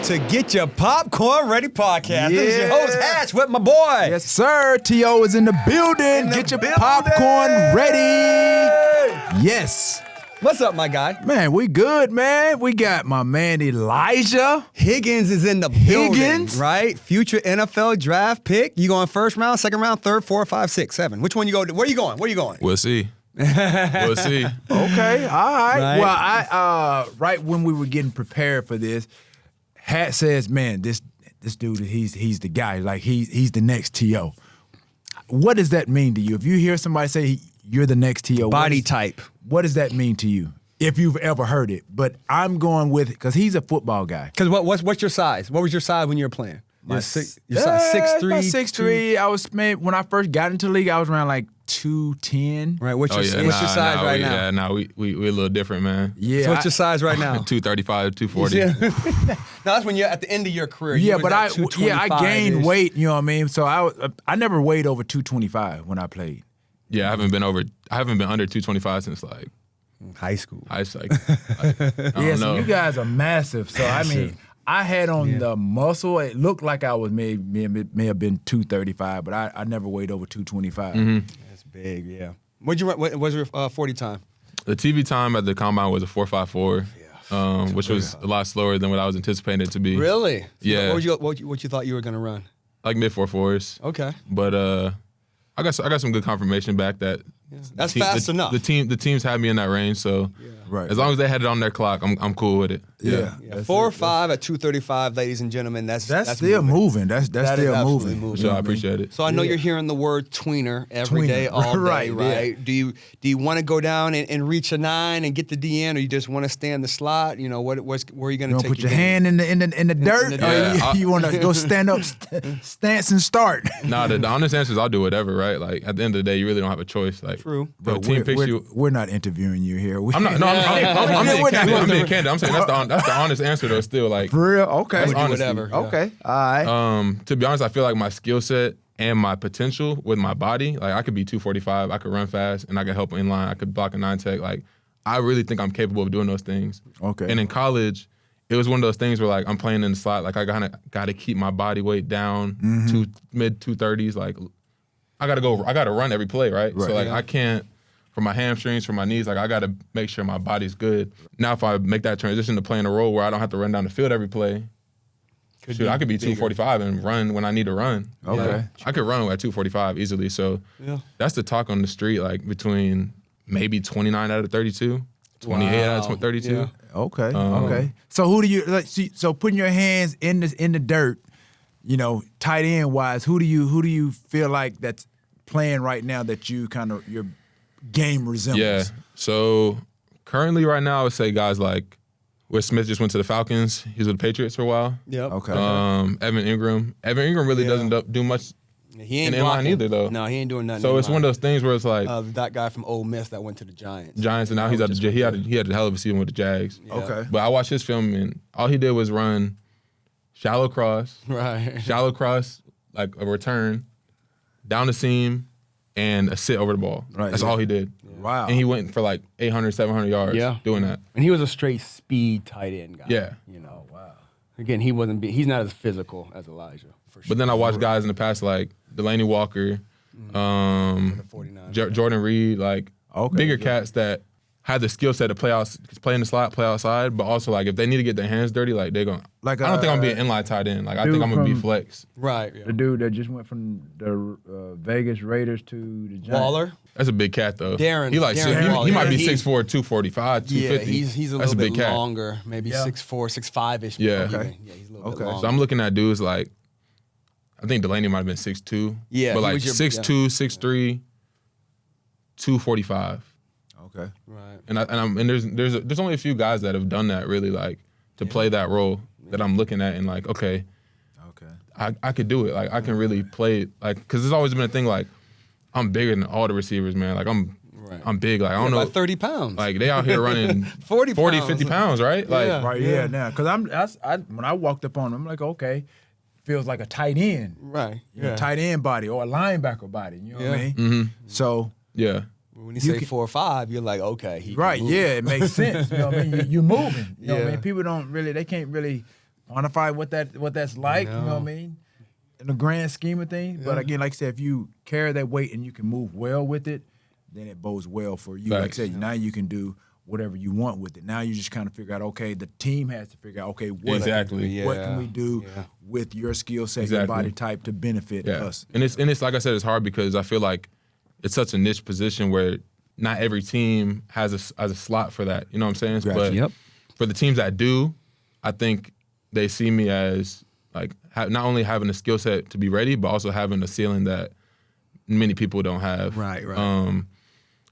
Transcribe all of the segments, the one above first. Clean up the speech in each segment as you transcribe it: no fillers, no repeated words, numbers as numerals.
to Getcha Popcorn Ready podcast. This is your host, Hatch, with my boy. Yes, sir. T.O. is in the building. Get your popcorn ready. Yes. What's up, my guy? Man, we good, man. We got my man Elijah. Higgins is in the building, Higgins? right? Future NFL draft pick. You going first round, second round, third, 4, 5, 6, 7? Which one you go? Where you going? Where you going? We'll see. We'll see. Okay, all right. Right. Well, I right when we were getting prepared for this, Hat says, "Man, this dude, he's the guy. Like he's the next T.O." What does that mean to you? If you hear somebody say you're the next T.O., Body type. What does that mean to you? If you've ever heard it, but I'm going with it because he's a football guy. Because what's your size? What was your size when you were playing? Your size 6'3"? 6'3". I was when I first got into the league, I was around like 210. Right. What's your size right now? Yeah, no, we're a little different, man. Yeah. So what's your size right now? 235, 240. Yeah. No, that's when you're at the end of your career. Yeah, You but was at I 225-ish. gained weight. You know what I mean? So I never weighed over 225 when I played. Yeah, I haven't been under 225 since like High school. I don't So know. you guys are massive. So I mean, I had on the muscle. It looked like I was may have been 235, but I never weighed over 225. Mm-hmm. That's big, yeah. What was your 40 time? The TV time at the combine was a 4.54, which was a lot slower than what I was anticipating it to be. Really? So Yeah. What you thought you were gonna run? Like mid 4.4s. Okay. But I got some good confirmation back that That's fast enough. The teams had me in that range, so Right. as long as they had it on their clock, I'm cool with it. Yeah. 4 or 5 at 235, ladies and gentlemen. That's still moving. That's That is still absolutely moving. moving. So I appreciate it. So I know you're hearing the word tweener every day, all day, Right, right? yeah. Do you want to go down and reach a 9 and get the DN, or you just want to stay in the slot? You know, where are you going to You take put your game? hand in the dirt, the or dirt. you want to go stand up, stance and start. Nah, the honest answer is I'll do whatever, right? Like at the end of the day, you really don't have a choice. Like, True. The team picks you. We're not interviewing you here. I'm not. No, I'm being we're candid. not- I'm being candid. I'm saying that's the honest answer though. Still, like, For real? Okay. That's do honesty. whatever. Yeah. Okay. All right. To be honest, I feel like my skill set and my potential with my body, like I could be 245, I could run fast, and I could help in line. I could block a 9-tech. Like, I really think I'm capable of doing those things. Okay. And in college, it was one of those things where like I'm playing in the slot, like I got to keep my body weight down to mid 230s. Like, I got to run every play, right? So like I can't. For my hamstrings, for my knees, like I got to make sure my body's good. Now, if I make that transition to playing a role where I don't have to run down the field every play, I could be 245 and run when I need to run. Okay. Yeah. I could run at 245 easily. So that's the talk on the street, like between maybe 29 out of 32, 28 out of 32. Yeah. Okay. Okay. So who do you so putting your hands in the dirt, you know, tight end wise, who do you feel like that's playing right now that you kind of your game resembles? Yeah. So currently right now, I would say guys like Will Smith just went to the Falcons. He was with the Patriots for a while. Yep. Okay. Evan Ingram. Evan Ingram really doesn't do much He ain't in inline blocking. either, though. No, he ain't doing nothing. So it's inline. one of those things where it's like that guy from Ole Miss that went to the Giants. Giants, and now he's at the he had a hell of a season with the Jags. Yeah. Okay. But I watched his film, and all he did was run shallow cross, like a return, down the seam, and a sit over the ball. Right, That's yeah. all he did. Wow. And he went for like 800, 700 yards doing that. And he was a straight speed tight end guy. Yeah. You know, wow. Again, he's not as physical as Elijah, for sure. But then I watched guys in the past like Delaney Walker, the 49. Jordan Reed, like bigger cats that had the skill set to play in the slot, play outside, but also like if they need to get their hands dirty, like they're going. Like I don't think I'm gonna be an inline tight end. Like I dude think I'm gonna be from- flex. Right. Yeah. The dude that just went from the Vegas Raiders to the Giants. Waller. That's a big cat though. Darren- He like Darren Waller. he might be Yeah, 6'4", 245, 250. Yeah, he's a That's little big bit cat. longer, maybe 6'4", 6'5"-ish. Yeah. maybe. Okay. Yeah, he's a little bit Okay. longer. So I'm looking at dudes like, I think Delaney might have been 6'2". Yeah, But he like was your- 6'2", 6'3", 245. Okay. Right. And there's only a few guys that have done that really like to play that role that I'm looking at and like, okay, I could do it. Like I can really play it. Like, because there's always been a thing like, I'm bigger than all the receivers, man. Like I'm big. Like I don't know. About 30 pounds. Like they out here running 40 pounds. 50 pounds, right? Like Yeah. Right. Yeah. Now, because when I walked up on him, I'm like, okay, feels like a tight end. Right. You know, tight end body or a linebacker body. You know what I mean? Mm-hmm. So yeah. When you say 4 or 5, you're like, okay, he can right, move. yeah, it makes sense. You know what I mean? You're moving. You know what I Yeah. mean? People don't really, they can't really quantify what that's like. You know what I mean? In the grand scheme of things. Yeah. But again, like I said, if you carry that weight and you can move well with it, then it bodes well for you. Like I said, now you can do whatever you want with it. Now you just kind of figure out, okay, the team has to figure out, okay, what can we do with your skill set, your body type to benefit us. And it's like I said, it's hard because I feel like it's such a niche position where not every team has a slot for that. You know what I'm saying? Gotcha. But for the teams that do, I think they see me as like not only having a skill set to be ready, but also having a ceiling that many people don't have. Right.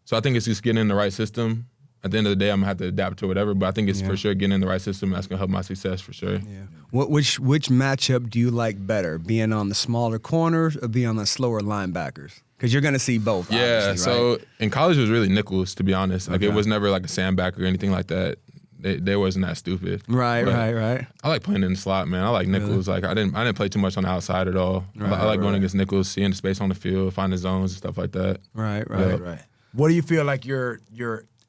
So I think it's just getting in the right system. At the end of the day, I'm gonna have to adapt to whatever, but I think it's for sure getting in the right system. That's gonna help my success for sure. Yeah. Which matchup do you like better, being on the smaller corners or being on the slower linebackers? Because you're gonna see both. Yeah. So right? in college, it was really nickels, to be honest. Like it was never like a sandbacker or anything like that. They wasn't that stupid. Right. I like playing in the slot, man. I like nickels. Like I didn't play too much on the outside at all. I like going against nickels, seeing the space on the field, finding zones and stuff like that. Right. What do you feel like your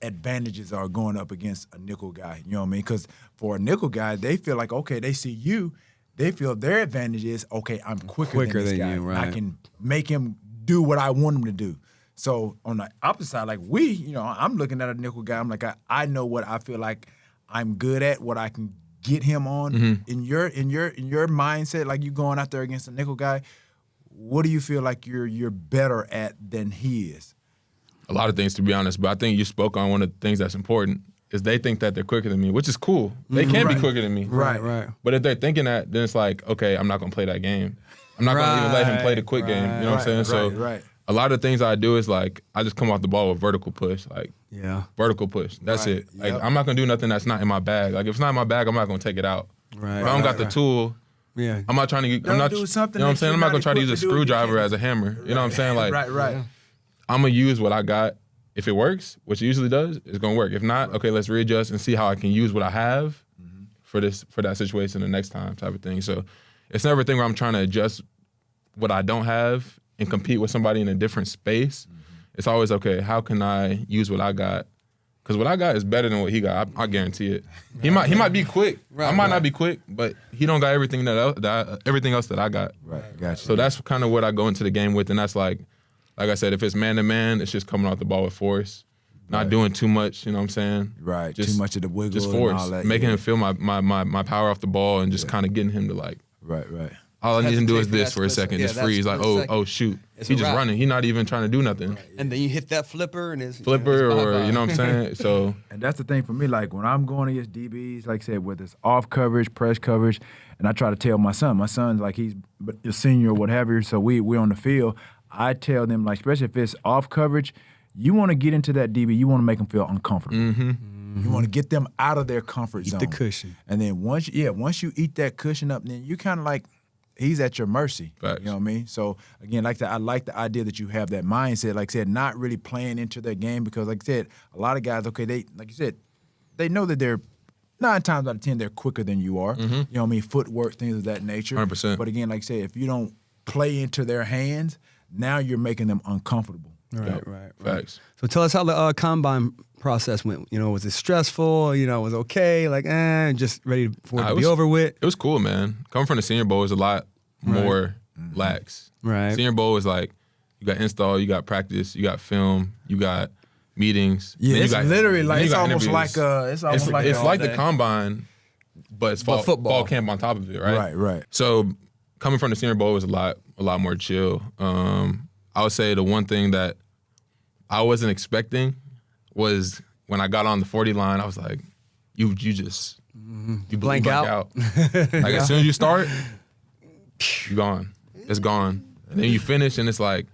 advantages are going up against a nickel guy? You know what I mean? Because for a nickel guy, they feel like, okay, they see you, they feel their advantage is, okay, I'm quicker than this guy. You, right. I can make him do what I want him to do. So on the opposite side, like I'm looking at a nickel guy, I'm like, I know what I feel like I'm good at, what I can get him on. Mm-hmm. In your mindset, like you going out there against a nickel guy, what do you feel like you're better at than he is? A lot of things, to be honest, but I think you spoke on one of the things that's important is they think that they're quicker than me, which is cool. They can be quicker than me. Right. But if they're thinking that, then it's like, okay, I'm not going to play that game. I'm not going to even let him play the quick game. You know what I'm saying? A lot of the things I do is like, I just come off the ball with vertical push. Like, vertical push. That's it. Like, I'm not going to do nothing that's not in my bag. Like, if it's not in my bag, I'm not going to take it out. Right. If I don't got the tool, I'm not trying to do something. You know what I'm saying? I'm not going to try to use a screwdriver as a hammer. You know what I'm saying? Like, I'm going to use what I got. If it works, which it usually does, it's gonna work. If not, okay, let's readjust and see how I can use what I have for that situation the next time, type of thing. So it's never a thing where I'm trying to adjust what I don't have and compete with somebody in a different space. It's always, okay, how can I use what I got? Because what I got is better than what he got. I guarantee it. He might be quick. I might not be quick, but he don't got everything everything else that I got. Right, gotcha. So that's kind of what I go into the game with, and that's like I said, if it's man-to-man, it's just coming off the ball with force, not doing too much, you know what I'm saying? Right, too much of the wiggle just force, and all that. Making him feel my power off the ball and just kind of getting him to like. Right. All I need him to do is this for a second, just freeze, like, oh, shoot. He's just running. He's not even trying to do nothing. Right. And then you hit that flipper and it's... or, you know what I'm saying? So. And that's the thing for me, like, when I'm going against DBs, like I said, whether it's off coverage, press coverage, and I try to tell my son's like, he's a senior or whatever, so we're on the field, I tell them, like, especially if it's off coverage, you want to get into that DB, you want to make them feel uncomfortable. You want to get them out of their comfort zone. Eat the cushion. And then once you eat that cushion up, then you kind of like, he's at your mercy. Facts. You know what I mean? So, again, like I like the idea that you have that mindset, like I said, not really playing into their game because, like I said, a lot of guys, okay, like you said, they know that they're 9 times out of 10, they're quicker than you are. You know what I mean? Footwork, things of that nature. 100%. But again, like I said, if you don't play into their hands, now you're making them uncomfortable. Right. Facts. So tell us how the combine process went. You know, was it stressful? You know, was it okay? Like, just ready for it to be over with? It was cool, man. Coming from the Senior Bowl was a lot more lax. Right. Senior Bowl is like, you got install, you got practice, you got film, you got meetings. Yeah, it's literally like, it's almost interviews. like it's like the combine, but it's fall camp on top of it, right? Right. So coming from the Senior Bowl was a lot more chill. I would say the one thing that I wasn't expecting was when I got on the 40 line, I was like, you blank out. Like as soon as you start, you're gone. It's gone. And then you finish and it's like,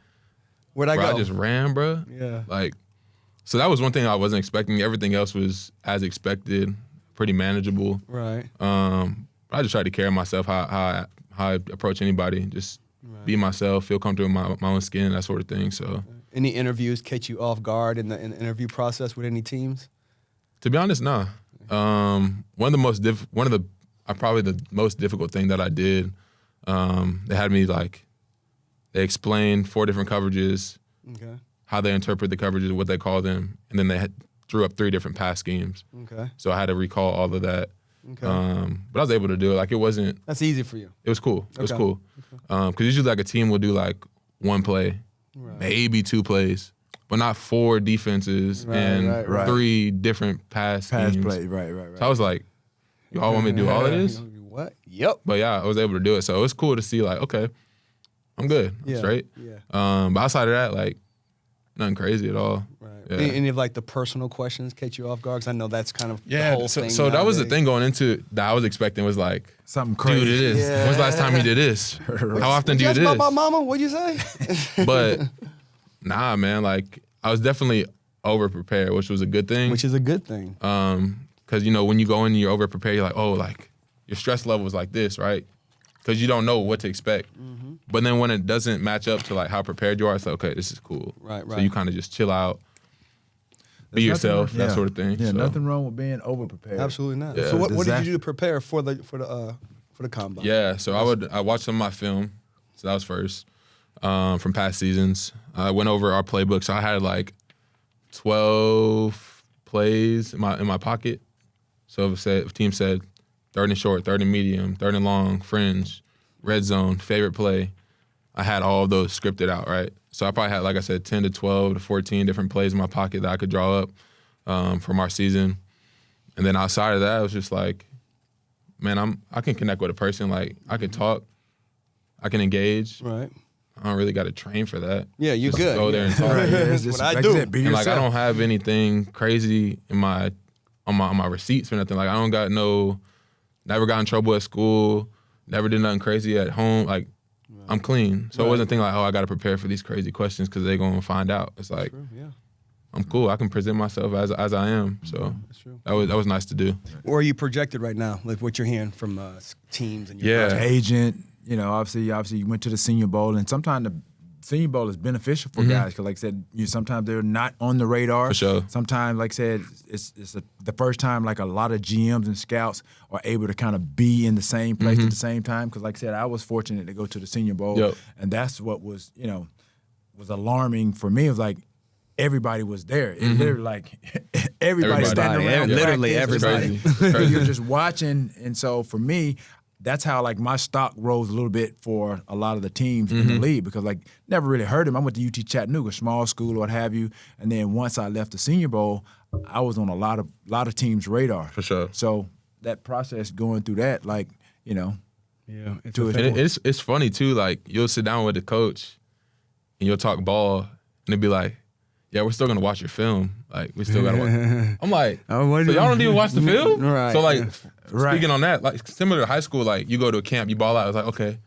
where'd I go? I just ran, bro. Yeah. Like, so that was one thing I wasn't expecting. Everything else was as expected, pretty manageable. Right. I just tried to carry myself how I approach anybody. Just be myself, feel comfortable in my own skin, that sort of thing. So. Any interviews catch you off guard in the interview process with any teams? To be honest, no. Probably the most difficult thing that I did. They had me they explained 4 different coverages, how they interpret the coverages, what they call them, and then they drew up 3 different pass schemes. Okay. So I had to recall all of that. Okay. But I was able to do it. Like, it wasn't. That's easy for you. It was cool. It was Okay. cool. Because usually, like, a team will do, like, one play, maybe 2 plays, but not 4 defenses and 3 different pass schemes. play, right. So I was like, you all want me to do all of this? What? Yep. But yeah, I was able to do it. So it was cool to see, like, okay, I'm good. I'm straight. Yeah. But outside of that, like, nothing crazy at all. Right. Yeah. Any of like the personal questions catch you off guard? 'Cause I know that's kind of the whole thing. So that was the nowadays. thing going into that I was expecting was like, Something crazy. dude, it is. Yeah. When's the last time you did this? How often do you Yes, do this? about my mama? What'd you say? But nah, man, like, I was definitely over prepared, which was a good thing. Which is a good thing. Because, you know, when you go in, you're over prepared, you're like, oh, like, your stress level is like this, right? Because you don't know what to expect. Mm-hmm. But then when it doesn't match up to, like, how prepared you are, it's like, okay, this is cool. Right. So you kind of just chill out, be yourself, that sort of thing. Yeah, So, nothing wrong with being over prepared. Absolutely not. Yeah. So what did Disaster. you do to prepare for the combine? Yeah, so I watched some of my film. So that was first from past seasons. I went over our playbook. So I had like 12 plays in my pocket. So if a team said 3rd and short, 3rd and medium, 3rd and long, fringe, red zone, favorite play, I had all of those scripted out, right? So I probably had, like I said, 10 to 12 to 14 different plays in my pocket that I could draw up from our season. And then outside of that, it was just like, man, I can connect with a person. Like, I can talk, I can engage. Right. I don't really got to train for that. Yeah, you're Just good. go there and talk. Right. It's That's just what I like do. said, be And like, I yourself. don't have anything crazy on my receipts or nothing. Like, I don't got never got in trouble at school, never did nothing crazy at home. Like, I'm clean. So it wasn't a thing like, oh, I got to prepare for these crazy questions because they're going to find out. It's like, True, yeah. I'm cool. I can present myself as I am. So That's true. that was nice to do. Where are you projected right now? Like what you're hearing from teams and your Yeah. project? Agent, you know, obviously you went to the Senior Bowl, and sometimes the Senior Bowl is beneficial for guys because, like I said, sometimes they're not on the radar. For sure. Sometimes, like I said, it's the first time like a lot of GMs and scouts are able to kind of be in the same place at the same time. Because, like I said, I was fortunate to go to the Senior Bowl, Yep. and that's what was was alarming for me. It was like everybody was there. It literally like everybody standing Everybody, around. yeah, literally practice. It's everybody. It's crazy. You're just watching, and so for me, that's how like my stock rose a little bit for a lot of the teams in the league because like never really heard him. I went to UT Chattanooga, small school or what have you, and then once I left the Senior Bowl, I was on a lot of teams' radar. For sure. So that process going through that, like Yeah. to And it's funny too. Like, you'll sit down with the coach and you'll talk ball, and they'll be like, "Yeah, we're still gonna watch your film. Like, we still gotta watch." I'm like, Oh, what so do- y'all don't even watch the film? Right. So like, Right. speaking on that, like similar to high school, like you go to a camp, you ball out. It's like, okay,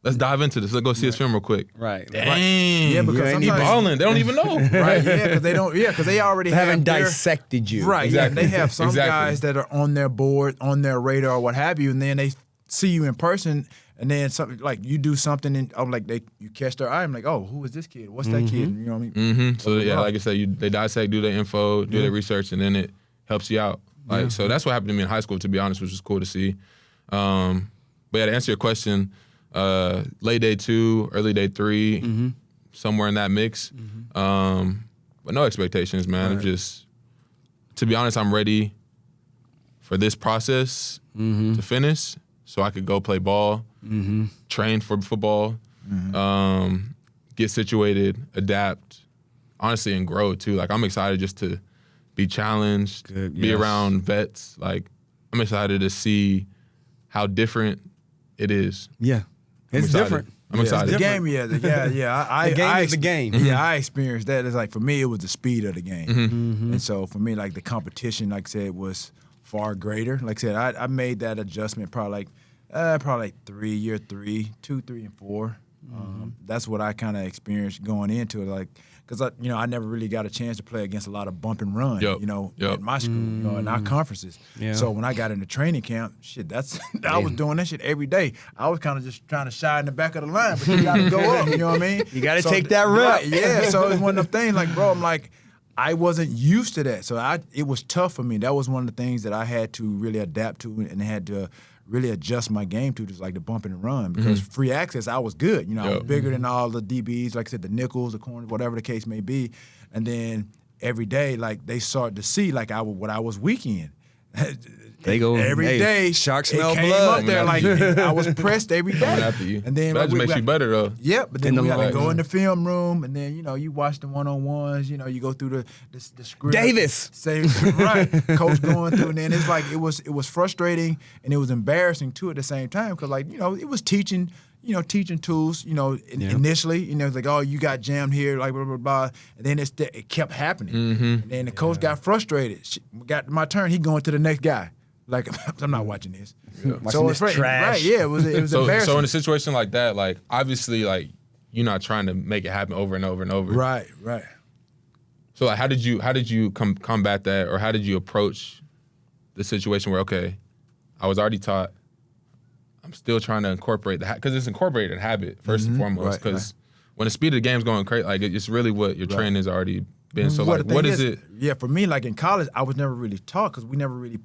let's dive into this. Let's go see his film real quick. Right. Dang, Yeah, because he sometimes- balling. They don't even know. right, yeah, because they don't, because they already They haven't have their- dissected you. Right, Exactly. yeah. They have some Exactly. guys that are on their board, on their radar, what have you, and then they see you in person, and then something like you do something, and I'm like you catch their eye. I'm like, oh, who is this kid? What's that kid? You know what I mean? So yeah, like I said, they dissect, do their info, do their research, and then it helps you out. Like, so that's what happened to me in high school, to be honest, which was cool to see. But yeah, to answer your question, late day 2, early day 3, somewhere in that mix. But no expectations, man. I'm just, to be honest, I'm ready for this process to finish so I could go play ball, train for football, get situated, adapt, honestly, and grow too. Like, I'm excited just to be challenged, be around vets. Like, I'm excited to see how different it is. Yeah. It's excited. different. I'm excited. The game, yeah. The game is the game. Yeah, I experienced that. It's like, for me, it was the speed of the game. And so for me, like, the competition, like I said, was far greater. Like I said, I made that adjustment probably like 3, year 3, 2, 3, and 4. That's what I kind of experienced going into it, like, because I never really got a chance to play against a lot of bump and run, Yep. at my school, in our conferences. Yeah. So when I got into training camp, I was doing that shit every day. I was kind of just trying to shy in the back of the line, but you got to go up. You know what I mean? You gotta take that rep. Right, yeah. So it's one of them things, like, bro, I'm like, I wasn't used to that, so it was tough for me. That was one of the things that I had to really adapt to and had to really adjust my game to, just like the bump and run, because free access, I was good. I was bigger than all the DBs, like I said, the nickels, the corners, whatever the case may be. And then every day, like, they started to see like what I was weak in. They go every day. Sharks it smell came blood. up there like I was pressed every day. Coming after you. And then that just makes you better though. Yeah, but then In we the had to long go in the film room, and then you watch the one-on-ones. You go through the script. Davis. Say right, coach going through, and then it's like it was frustrating and it was embarrassing too at the same time because it was teaching. Teaching tools, initially, it's like, oh, you got jammed here, like, blah, blah, blah. And then it kept happening. And then the coach got frustrated. Got my turn, he going to the next guy. Like, I'm not watching this. Yeah. So it's trash. Right, yeah, it was embarrassing. So in a situation like that, like, obviously, like, you're not trying to make it happen over and over and over. Right. So, like, how did you combat that, or how did you approach the situation where, okay, I was already taught, I'm still trying to incorporate that because it's incorporated habit first and foremost. Because when the speed of the game's going crazy, like it's really what your training has already been. So like, what is it? Yeah, for me, like in college, I was never really taught because we never really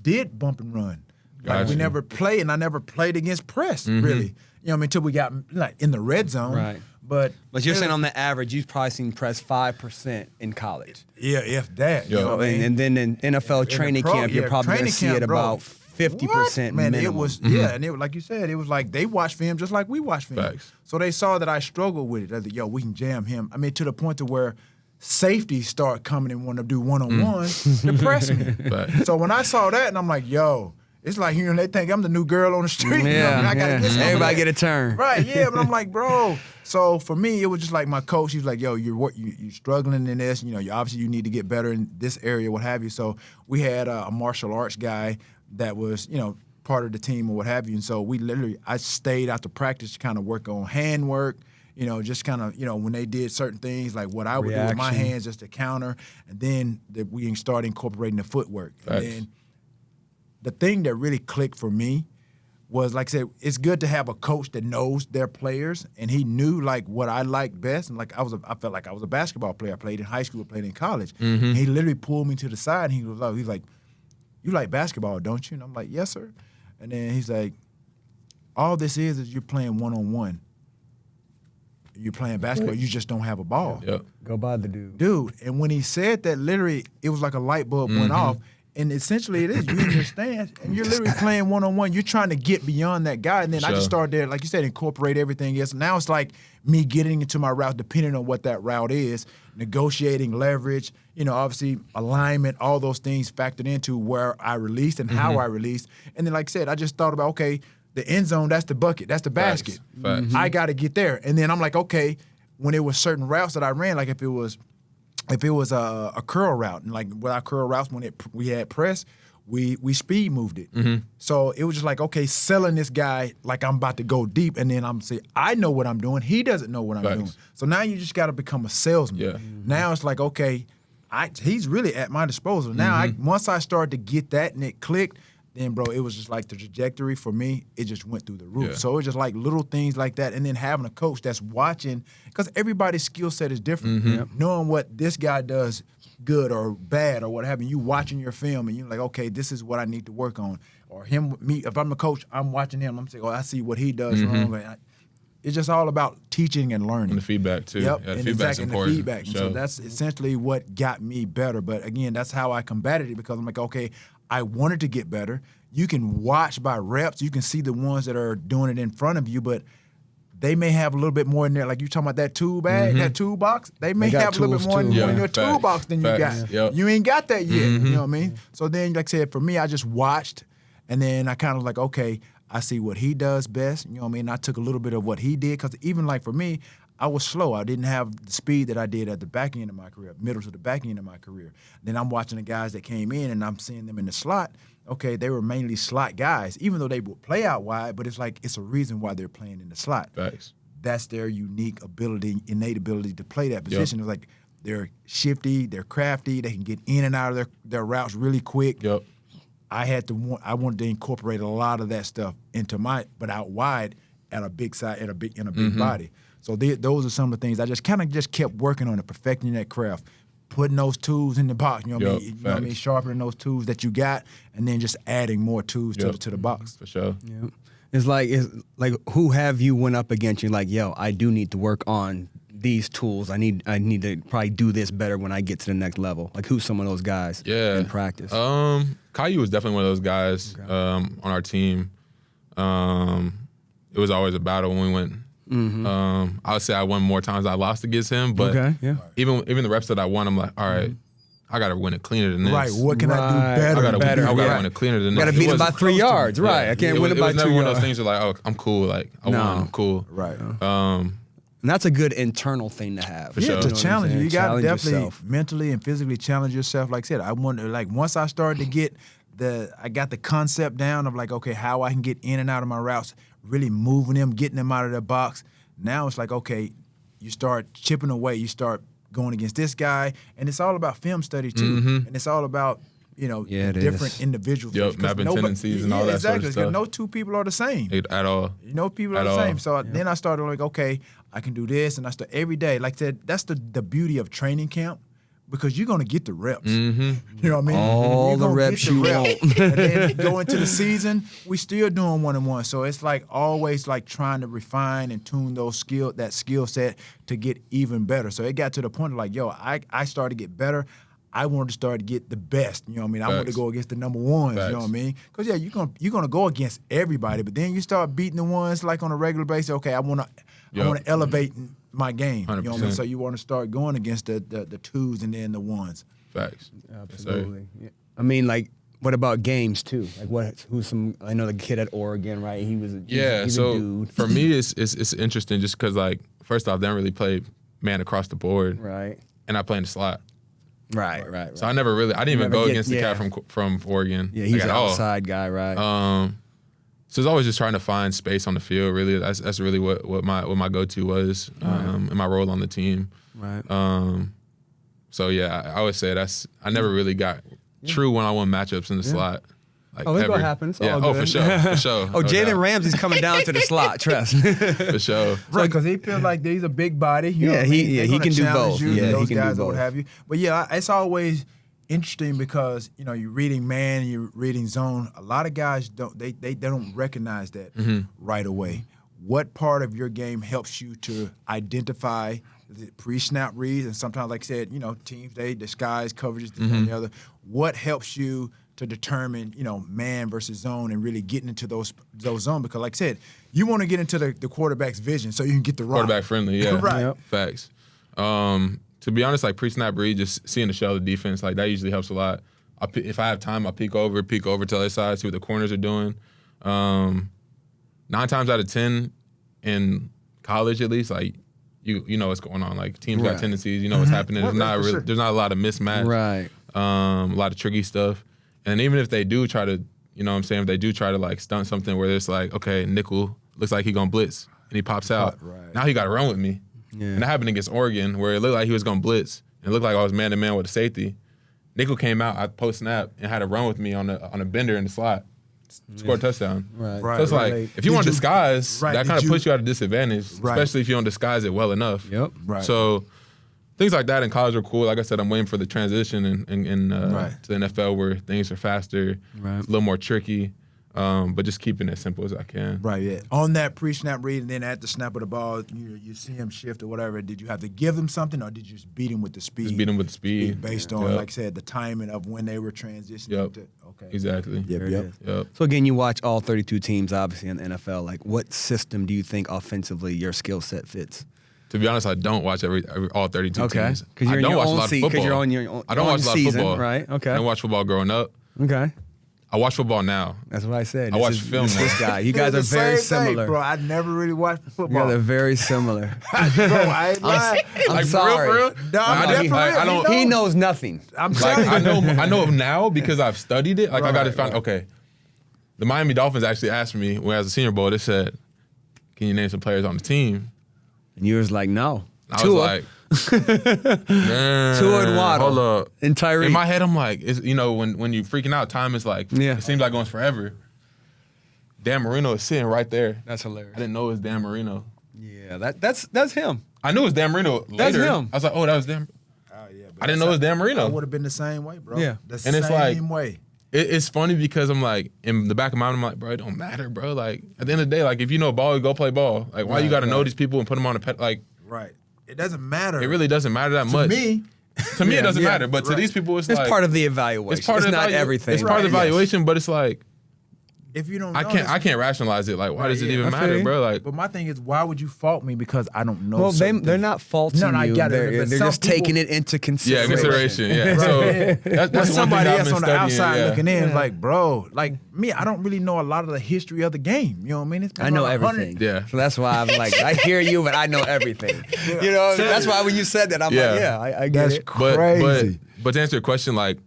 did bump and run. Like we never played, and I never played against press really. Until we got like in the red zone. Right. But you're saying on the average, you've probably seen press 5% in college. Yeah, if that. Yo. You know what I mean? And then in NFL training camp, you're probably going to see it about 50% Man, minimum. it was and it like you said, it was like they watched film just like we watch film. Facts. So they saw that I struggled with it. They're like, yo, we can jam him. I mean, to the point to where safeties start coming and want to do one-on-ones to press me. Facts. So when I saw that, and I'm like, yo, it's like they think I'm the new girl on the street. I gotta get Everybody get a turn. Right, yeah, but I'm like, bro. So for me, it was just like my coach. He was like, yo, you're struggling in this. You obviously you need to get better in this area, what have you. So we had a martial arts guy that was, part of the team or what have you. And so I stayed after practice to kind of work on hand work, just kind of, when they did certain things, like what I would do with my hands just to counter. And then we started incorporating the footwork. Facts. And then the thing that really clicked for me was, like I said, it's good to have a coach that knows their players, and he knew like what I liked best. And like I felt like I was a basketball player. I played in high school, played in college. And he literally pulled me to the side, and he's like, you like basketball, don't you? And I'm like, yes, sir. And then he's like, all this is you're playing one-on-one. You're playing basketball, you just don't have a ball. Yep. Go by the dude. Dude, and when he said that, literally, it was like a light bulb went off. And essentially it is, you're in your stance, and you're literally playing one-on-one. You're trying to get beyond that guy. And then I just started there, like you said, incorporate everything else. Now it's like me getting into my route, depending on what that route is, negotiating leverage, obviously alignment, all those things factored into where I released and how I released. And then, like I said, I just thought about, okay, the end zone, that's the bucket, that's the basket. Facts. I got to get there. And then I'm like, okay, when it was certain routes that I ran, like if it was a curl route, and like with our curl routes, when we had press, we speed moved it. So it was just like, okay, selling this guy like I'm about to go deep, and then I'm saying, I know what I'm doing. He doesn't know what I'm doing. So now you just got to become a salesman. Yeah. Now it's like, okay, he's really at my disposal. Now once I started to get that and it clicked, then, bro, it was just like the trajectory for me, it just went through the roof. Yeah. So it was just like little things like that. And then having a coach that's watching, because everybody's skill set is different. Knowing what this guy does good or bad or what have you, watching your film and you're like, okay, this is what I need to work on. Or me, if I'm a coach, I'm watching him, I'm saying, oh, I see what he does wrong. It's just all about teaching and learning. And the feedback, too. Yep, Yeah, the and feedback's exactly, important. the feedback. Sure. So that's essentially what got me better. But again, that's how I combated it, because I'm like, okay, I wanted to get better. You can watch by reps. You can see the ones that are doing it in front of you, but they may have a little bit more in there. Like you talking about that tool bag, that toolbox, they may got have a little bit tools more too. in your toolbox than you got. Yep. You ain't got that yet. You know what I mean? So then, like I said, for me, I just watched, and then I kind of like, okay, I see what he does best. You know what I mean? I took a little bit of what he did, because even like for me, I was slow. I didn't have the speed that I did at the back end of my career, middle to the back end of my career. Then I'm watching the guys that came in, and I'm seeing them in the slot. Okay, they were mainly slot guys, even though they would play out wide, but it's like it's a reason why they're playing in the slot. Facts. That's their unique ability, innate ability to play that position. It's like they're shifty, they're crafty, they can get in and out of their routes really quick. Yep. I wanted to incorporate a lot of that stuff into but out wide at a big side, in a big body. So those are some of the things I just kept working on it, perfecting that craft, putting those tools in the box. You know what I mean? You know what I mean? Sharpening those tools that you got, and then just adding more tools to the box. For sure. Yeah. It's like who have you went up against? You're like, yo, I do need to work on these tools. I need to probably do this better when I get to the next level. Like, who's some of those guys in practice? Caillou was definitely one of those guys on our team. It was always a battle when we went. I would say I won more times than I lost against him, but even the reps that I won, I'm like, all right, I got to win it cleaner than this. Right, what can I do better? I got to win it cleaner than this. Got to beat him by 3 yards, right? I can't win it by 2 yards. It was never one of those things where like, oh, I'm cool, like I won, I'm cool. Right. And that's a good internal thing to have. For sure. To challenge you. You got to definitely yourself. mentally and physically challenge yourself. Like I said, I wonder, like once I started to get I got the concept down of like, okay, how I can get in and out of my routes, really moving them, getting them out of their box. Now it's like, okay, you start chipping away, you start going against this guy, and it's all about film study too, and it's all about different individuals. Yep, mapping tendencies and all that sort of stuff. No two people are the same at all. No people are the same. So then I started like, okay, I can do this, and I start every day. Like I said, that's the beauty of training camp. Because you're gonna get the reps, you know what I mean. All the reps you want, and then go into the season, we still doing 1-on-1. So it's like always like trying to refine and tune that skill set to get even better. So it got to the point of like, yo, I started to get better. I wanted to start to get the best. You know what I mean? I wanted to go against the number ones. You know what I mean? Because you're gonna go against everybody, but then you start beating the ones like on a regular basis. Okay, I wanna elevate my game. 100%. You know what I mean? So you want to start going against the twos and then the ones. Facts. Absolutely. Yeah. I mean, like, what about games too? Like, I know the kid at Oregon, right? He's a dude. For me, it's interesting just because, like, first off, they don't really play man across the board, right? And I play in the slot, right. So I didn't even go against the cat from Oregon. Yeah, he's an outside guy, right? So it's always just trying to find space on the field. Really, that's really what my go-to was in my role on the team. Right. So yeah, I would say I never really got true one-on-one matchups in the slot. Like, it's ever. gonna happen. It's all Oh, good. for sure. Oh, Jalen Ramsey's coming down to the slot. Trust. For sure. Right, because he feels like he's a big body. You know what I mean? He can do both. Those guys or what have you. But yeah, it's always interesting because you're reading man and you're reading zone. A lot of guys don't recognize that right away. What part of your game helps you to identify the pre-snap reads? And sometimes, like I said, teams they disguise coverages and the other. What helps you to determine man versus zone and really getting into those zones? Because like I said, you want to get into the quarterback's vision so you can get the rock. Quarterback friendly, yeah. Right. Yep. Facts. To be honest, like pre-snap read, just seeing the shell of the defense, like that usually helps a lot. If I have time, I'll peek over to the other side, see what the corners are doing. 9 times out of 10 in college, at least, like you know what's going on. Like teams got tendencies, you know what's happening. There's not a lot of mismatch. Right. A lot of tricky stuff. And even if they do try to, if they do try to like stunt something where it's like, okay, nickel looks like he gonna blitz and he pops out. Right. Now he got to run with me. Yeah. And that happened against Oregon where it looked like he was going to blitz. And it looked like I was man-to-man with a safety. Nickel came out, I post-snap, and had to run with me on a bender in the slot. Scored a touchdown. Right. So it's like, if you want to disguise, that kind of puts you at a disadvantage, Right. especially if you don't disguise it well enough. Yep. Right. So things like that in college are cool. Like I said, I'm waiting for the transition to the NFL where things are faster, Right. it's a little more tricky. But just keeping it as simple as I can. Right, yeah. On that pre-snap read, and then at the snap of the ball, you see him shift or whatever. Did you have to give him something, or did you just beat him with the speed? Just beat him with the speed. Based on, like I said, the timing of when they were transitioning. Yep. Okay. Exactly. Yep. So again, you watch all 32 teams, obviously, in the NFL. Like, what system do you think offensively your skill set fits? To be honest, I don't watch all 32 teams. Because you're I don't in your watch own a lot of seat. football. Because you're on your own I don't watch a lot of season, football. right? Okay. I didn't watch football growing up. Okay. I watch football now. That's what I said. I watch film now. This guy. You guys are very similar. bro. I never really watched You football. guys are very similar. Bro, I ain't lying. I'm Like, sorry. for real? No, I'm Like, I don't. He knows nothing. I'm Like, telling you. I know him now because I've studied it. Like I got to find. Right. Okay, the Miami Dolphins actually asked me when I was a Senior Bowl. They said, "Can you name some players on the team?" And you was like, no. I was like, man, Tua and Waddle. Hold up. And Tyreek. In my head, I'm like, when you're freaking out, time is like, Yeah. it seems like going forever. Dan Marino is sitting right there. That's hilarious. I didn't know it was Dan Marino. Yeah, that's him. I knew it was Dan Marino later. That's him. I was like, oh, that was Dan. Oh, yeah, but I didn't know it was Dan I Marino. would have been the same way, bro. Yeah. The And it's like- same way. It's funny because I'm like, in the back of my mind, I'm like, bro, it don't matter, bro. Like, at the end of the day, like, if you know ball, go play ball. Like, why you got to know these people and put them on a pet? Like, Right. it doesn't matter. It really doesn't matter that much. To me, it doesn't matter, but to these people, it's like part of the evaluation. It's part of not everything. It's part of the evaluation, but it's like if you don't know, I can't rationalize it. Like, why does it even I matter, feel bro? Like, but my thing is, why would you fault me because I don't know? Well, certain they're things? not faulting No, I you. get it, They're but they're some just people- taking it into consideration. consideration. Yeah. So that's When one somebody thing I've else been on the studying, outside yeah. looking in is like, bro, like me, I don't really know a lot of the history of the game. You know what I mean? It's been I know about 100 everything. Yeah. So that's why I'm like, I hear you, but I know everything. You know, that's why when you said that, I'm like, yeah, I get That's it. crazy. But to answer your question, like,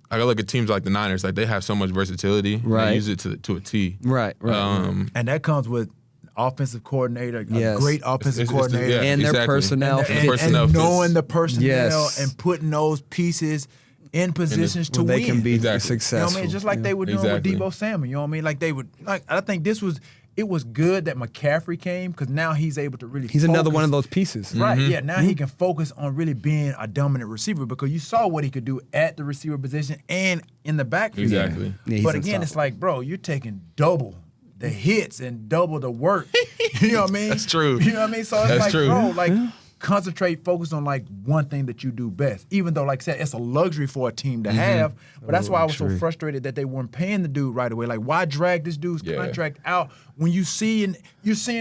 I look at teams like the Niners, like they have so much versatility. and Right. They use it to a T. Right. And that comes with offensive coordinator, Yes. a great offensive It's the- coordinator. yeah. And their exactly. personnel. And fit. the personnel fits. knowing the personnel Yes. and putting those pieces in positions to Where win. they can be Exactly. You know successful. what I mean? Just like they were doing Exactly. with Debo Samuel. You know what I mean? Like they would. Like I think it was good that McCaffrey came because now he's able to really. He's another focus. one of those pieces. Right, yeah. Now he can focus on really being a dominant receiver because you saw what he could do at the receiver position and in the backfield. Exactly. Yeah, he's But again, it's unstoppable. like, bro, you're taking double the hits and double the work. You know what I mean? That's true. You know what I mean? So it's That's like, true. bro, like concentrate, focus on like one thing that you do best. Even though, like I said, it's a luxury for a team to have. But that's why I was so frustrated that they weren't paying the dude right away. Like, why drag this dude's contract out when you're seeing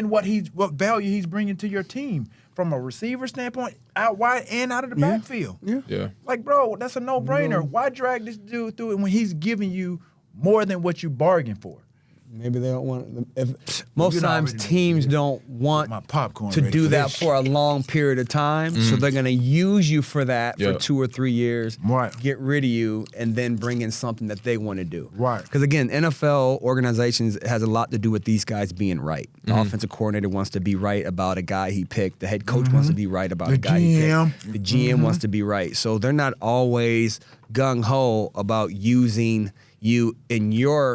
what value he's bringing to your team from a receiver standpoint, out wide and out of the backfield. Yeah. Like, bro, that's a no-brainer. Why drag this dude through it when he's giving you more than what you bargained for? Maybe they don't want. Most You know, I times already know teams don't want My popcorn to ready do for that this. for a long period of time. So they're gonna use you for that for Yeah. 2 or 3 years, Right. get rid of you, and then bring in something that they want to do. Right. Because again, NFL organizations has a lot to do with these guys being right. The offensive coordinator wants to be right about a guy he picked. The head coach wants to be right about The a guy he GM. picked. The GM wants to be right. So they're not always gung ho about using you in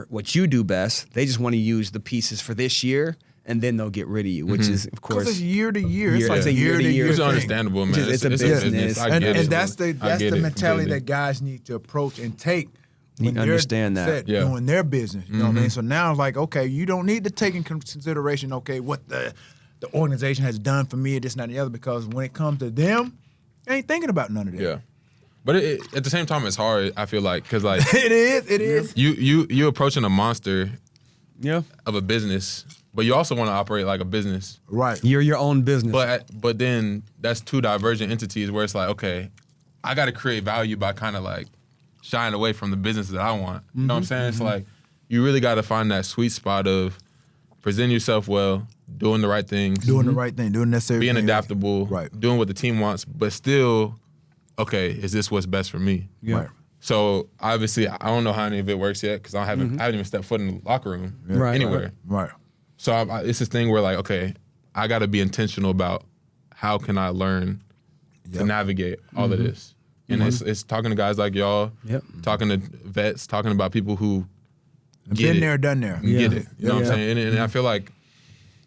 what you do best. They just want to use the pieces for this year, and then they'll get rid of you, which is of Because course it's year to year. It's Year- like it's a a year to year It's thing. understandable, man. It's a business. I And, get and it. that's the I get it mentality completely. that guys need to approach and take You when they're understand that. set Yeah. doing their business. You know what I mean? So now it's like, okay, you don't need to take in consideration, what the organization has done for me, this, and that, and the other, because when it comes to them, they ain't thinking about none of that. Yeah. But at the same time, it's hard, I feel like, because, like, It is. you approaching a monster yeah. of a business, but you also want to operate like a business. Right. You're your own business. But then that's two divergent entities where it's like, okay, I got to create value by kind of like shying away from the business that I want. You know what I'm saying? It's like you really got to find that sweet spot of presenting yourself well, doing the right things, Doing the right thing, doing necessary being things. adaptable, Right. doing what the team wants, but still, okay, is this what's best for me? Yeah. Right. So obviously, I don't know how any of it works yet because I haven't even stepped foot in the locker room Right. anywhere. Right. So it's this thing where like, okay, I got to be intentional about how can I learn to navigate all of this. And it's talking to guys like y'all, Yep. talking to vets, talking about people who get Been it, there, done there. and get it. You know what I'm Yeah. saying? And I feel like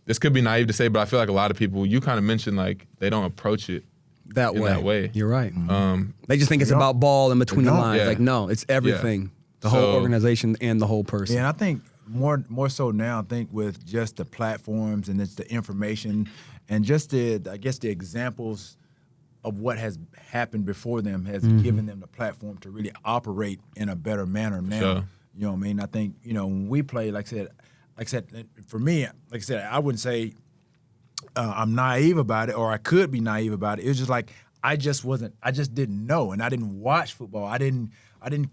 this could be naive to say, but I feel like a lot of people, you kind of mentioned like they don't approach it that in way. that way. You're right. Um, They just think it's don't. about ball in between They the don't. lines. Yeah. Like, no, it's everything. The whole So- organization and the whole person. Yeah, and I think more so now, I think with just the platforms and it's the information and just the examples of what has happened before them has given them the platform to really operate in a better manner now. Sure. You know what I mean? I think, when we play, like I said, for me, like I said, I wouldn't say I'm naive about it or I could be naive about it. It was just like I just didn't know, and I didn't watch football. I didn't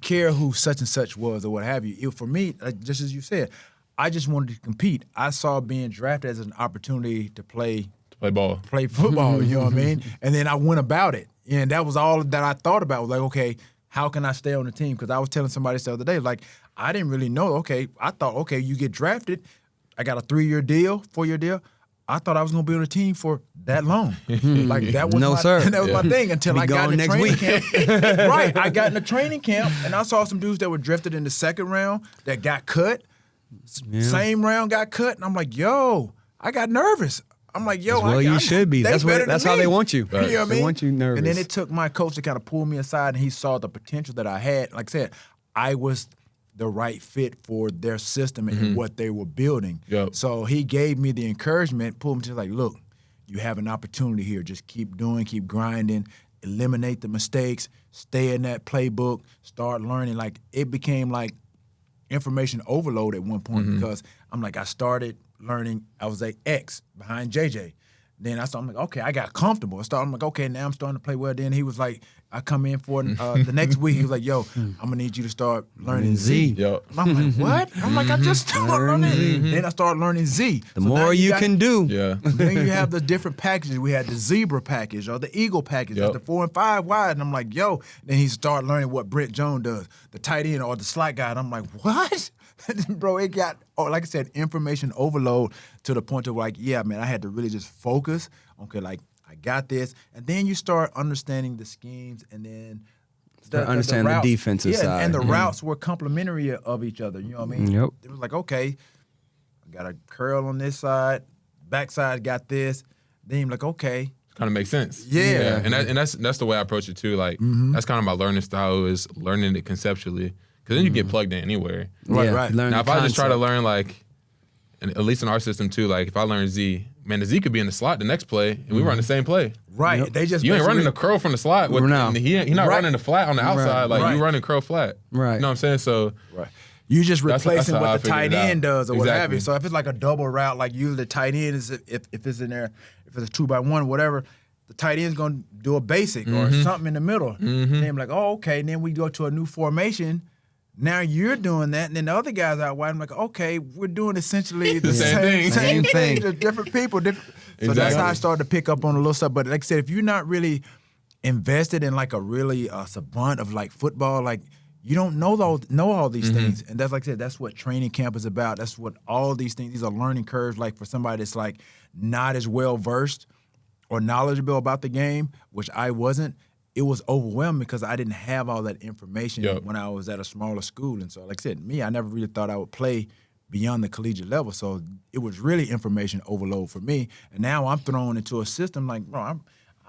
care who such and such was or what have you. For me, just as you said, I just wanted to compete. I saw being drafted as an opportunity to play ball. football, you know what I mean? And then I went about it. And that was all that I thought about. Was like, okay, how can I stay on the team? Because I was telling somebody this the other day, like, I didn't really know. Okay, I thought, okay, you get drafted. I got a 3-year deal, 4-year deal. I thought I was going to be on the team for that long. Like, that was No, sir. That was my thing until Be I got gone in the next training week. camp. Right, I got in the training camp, and I saw some dudes that were drafted in the second round that got cut. Same round got cut, and I'm like, yo, I got nervous. I'm like, yo, Well, you should be. they That's better than that's how me. they want you. You know what I They mean? want you nervous. And then it took my coach to kind of pull me aside, and he saw the potential that I had. Like I said, I was the right fit for their system and what they were building. Yep. So he gave me the encouragement, pulled me to like, look, you have an opportunity here. Just keep doing, keep grinding, eliminate the mistakes, stay in that playbook, start learning. Like, it became like information overload at one point because I started learning. I was like X behind JJ. Then I'm like, okay, I got comfortable. I'm like, okay, now I'm starting to play well. Then he was like, I come in for the next week. He was like, yo, I'm gonna need you to start learning Z. Yep. I'm like, what? I'm like, I just started learning. Then I started learning Z. The more you can do. Yeah. Then you have the different packages. We had the zebra package or the eagle package, the 4 and 5 wide. And I'm like, yo. Then he started learning what Brent Jones does, the tight end or the slot guy. And I'm like, what? Bro, it got, like I said, information overload to the point of like, yeah, man, I had to really just focus. Okay, like, I got this. And then you start understanding the schemes and then understand the defensive side. And the routes were complementary of each other. You know what I mean? Yep. It was like, okay, I got a curl on this side, backside got this. Then you're like, okay. Kind of makes sense. Yeah. And that's the way I approach it too. Like, that's kind of my learning style, is learning it conceptually. Because then you get plugged in anywhere. Right. Now, if I just try to learn, like, and at least in our system too, like, if I learn Z, man, the Z could be in the slot the next play, and we run the same play. Right. Yep. They just You ain't running the curl from the slot. With, No. He not running the flat on the outside. Like, you running curl flat. Right. You know what I'm saying? So, you just That's replacing how I what the figured tight it end out. does or what have you. Exactly. So if it's like a double route, like usually the tight end is if it's in there, if it's a 2x1, whatever, the tight end's gonna do a basic or something in the middle. Then I'm like, oh, okay. And then we go to a new formation. Now you're doing that, and then the other guys out wide. I'm like, okay, we're doing essentially the same same thing. thing. Just different people. So that's how I started to pick up on a little stuff. But like I said, if you're not really invested in like a really savant of like football, like you don't know all these things. And that's like I said, that's what training camp is about. That's what all these things. These are learning curves. Like for somebody that's like not as well versed or knowledgeable about the game, which I wasn't. It was overwhelming because I didn't have all that information when I was at a smaller school. And so, like I said, I never really thought I would play beyond the collegiate level. So it was really information overload for me. And now I'm thrown into a system like, bro,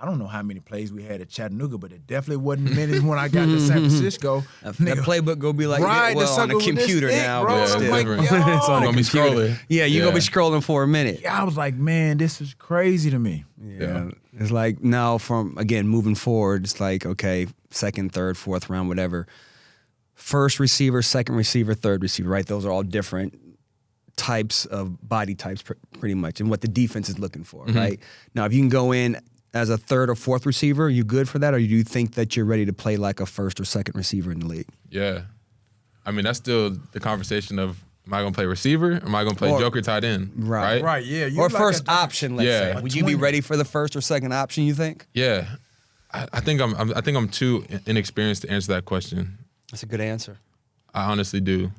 I don't know how many plays we had at Chattanooga, but it definitely wasn't many when I got to San Francisco. That playbook gonna be like, Right, well, the on a sucker with this computer stick, now, bro. but Yeah, still. it's like, different. yo. It's on a Gonna be computer. scrolling. Yeah, you're gonna be scrolling for a minute. Yeah, I was like, man, this is crazy to me. Yeah. It's like now from, again, moving forward, it's like, okay, second, third, fourth round, whatever. First receiver, second receiver, third receiver, right? Those are all different types of body types pretty much and what the defense is looking for, right? Now, if you can go in as a third or fourth receiver, are you good for that? Or do you think that you're ready to play like a first or second receiver in the league? yeah. I mean, that's still the conversation of, am I going to play receiver or am I going to play joker tight end? Right. Right, yeah. Or first option, let's Yeah. say. Would you be ready for the first or second option, you think? Yeah. I think I'm too inexperienced to answer that question. That's a good answer. I honestly do.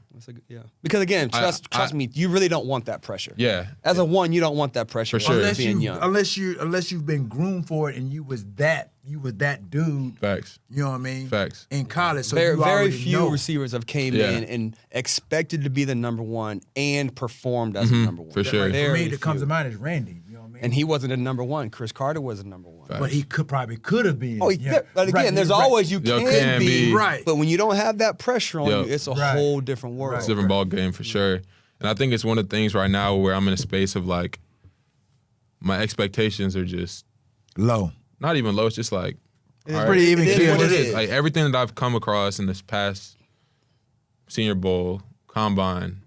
Because again, trust me, you really don't want that pressure. Yeah. As a one, you don't want that pressure. For sure. Being young. Unless you've been groomed for it and you was that dude. Facts. You know what I mean? Facts. In college, so Very, you very already few know. receivers have came Yeah. in and expected to be the number one and performed as a number one. For sure. Like, for Very me, that comes few. to mind is Randy. You know what I mean? And he wasn't a number one. Chris Carter was a number one. Facts. But he probably could have been. Oh, but again, there's always you Yo, can be, Right. But when you don't have that pressure on Yo. you, it's a Right. whole different world. It's a different ball game for sure. And I think it's one of the things right now where I'm in a space of like, my expectations are just low. not even low. It's just like, It's all pretty even It is keel. what it It is. like everything that I've come across in this past Senior Bowl, Combine,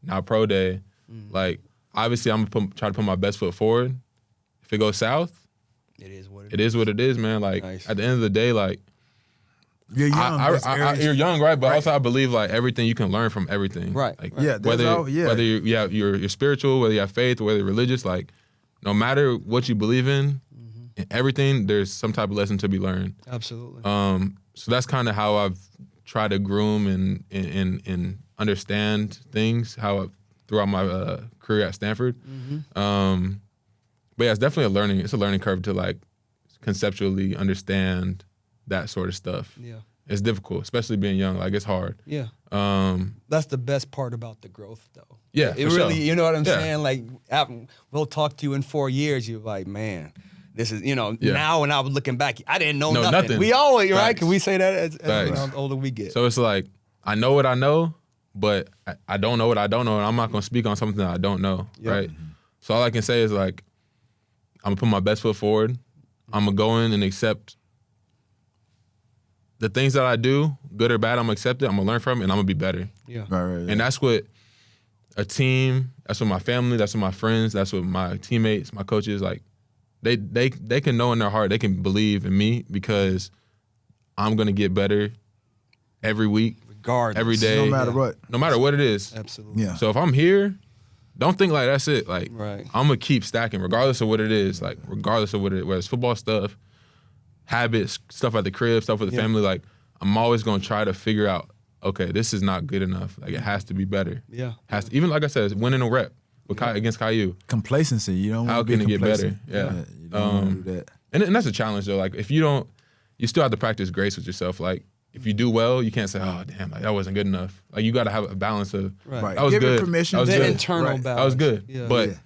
now Pro Day, like obviously I'm gonna try to put my best foot forward. If it goes south, It is what it is what it is, man. Like Nice. at the end of the day, like You're young. you're young, right? But also I believe like everything you can learn from everything, Right, Like, right. Yeah, there's whether all- yeah. whether you're spiritual, whether you have faith, whether you're religious, like no matter what you believe in everything, there's some type of lesson to be learned. Absolutely. So that's kind of how I've tried to groom and understand things throughout my career at Stanford. But yeah, it's definitely it's a learning curve to like conceptually understand that sort of stuff. Yeah. It's difficult, especially being young. Like it's hard. Yeah. Um, That's the best part about the growth, though. Yeah, It for really, sure. you know what I'm Yeah. saying? Like, we'll talk to you in 4 years. You're like, man, this is, Yeah. now when I was looking back, I didn't know No, nothing. nothing. We always, right? Facts. Can we say that as Facts. the older we get? so it's like I know what I know, but I don't know what I don't know, and I'm not gonna speak on something that I don't know, Yeah. right? So all I can say is like I'm gonna put my best foot forward. I'm gonna go in and accept the things that I do, good or bad. I'm gonna accept it. I'm gonna learn from it, and I'm gonna be better. Yeah. Right. And that's what a team. That's what my family. That's what my friends. That's what my teammates, my coaches. Like, they can know in their heart. They can believe in me because I'm gonna get better every week, Regardless. every day, No matter what. no matter what it is. Absolutely. Yeah. So if I'm here, don't think like that's it. Like, Right. I'm gonna keep stacking, regardless of what it is. Like, regardless of what it is, whether it's football stuff, habits, stuff at the crib, stuff with the family. Like, I'm always gonna try to figure out, okay, this is not good enough. Like, it has to be better. Yeah. Has to, even like I said, winning a rep with against Caillou. Complacency. You don't How want to can be it get better? complacent. Yeah. You don't want to do that. And that's a challenge though. Like, if you don't, you still have to practice grace with yourself. Like, if you do well, you can't say, oh damn, like that wasn't good enough. Like, you got to have a balance of Right. that was Give it good. permission. That was The good. internal Right. balance. That was good. Yeah. But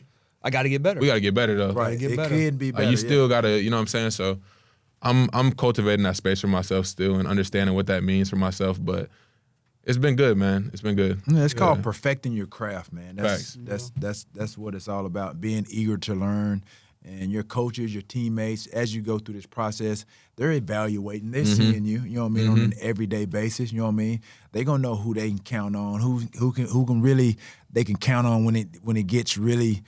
I got to get better. we got to get better though. Right. get It better. can be better. Like, you still gotta, you know what I'm saying? So I'm cultivating that space for myself still and understanding what that means for myself. But it's been good, man. It's been good. Yeah, it's called perfecting your craft, man. Facts. That's what it's all about. Being eager to learn, and your coaches, your teammates, as you go through this process, they're evaluating. They're seeing you. You know what I mean, on an everyday basis. You know what I mean. They're gonna know who they can count on, who can really they can count on when it gets really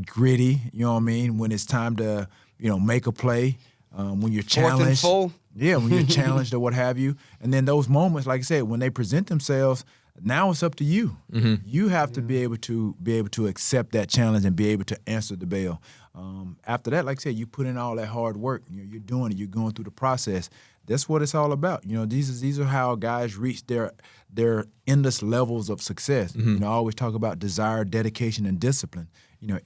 gritty. You know what I mean. When it's time to make a play. When you're Fourth and challenged. full. Yeah, when you're challenged or what have you. And then those moments, like I said, when they present themselves, now it's up to you. You have to be able to accept that challenge and be able to answer the bell. After that, like I said, you put in all that hard work. You're doing it. You're going through the process. That's what it's all about. These are how guys reach their endless levels of success. I always talk about desire, dedication, and discipline.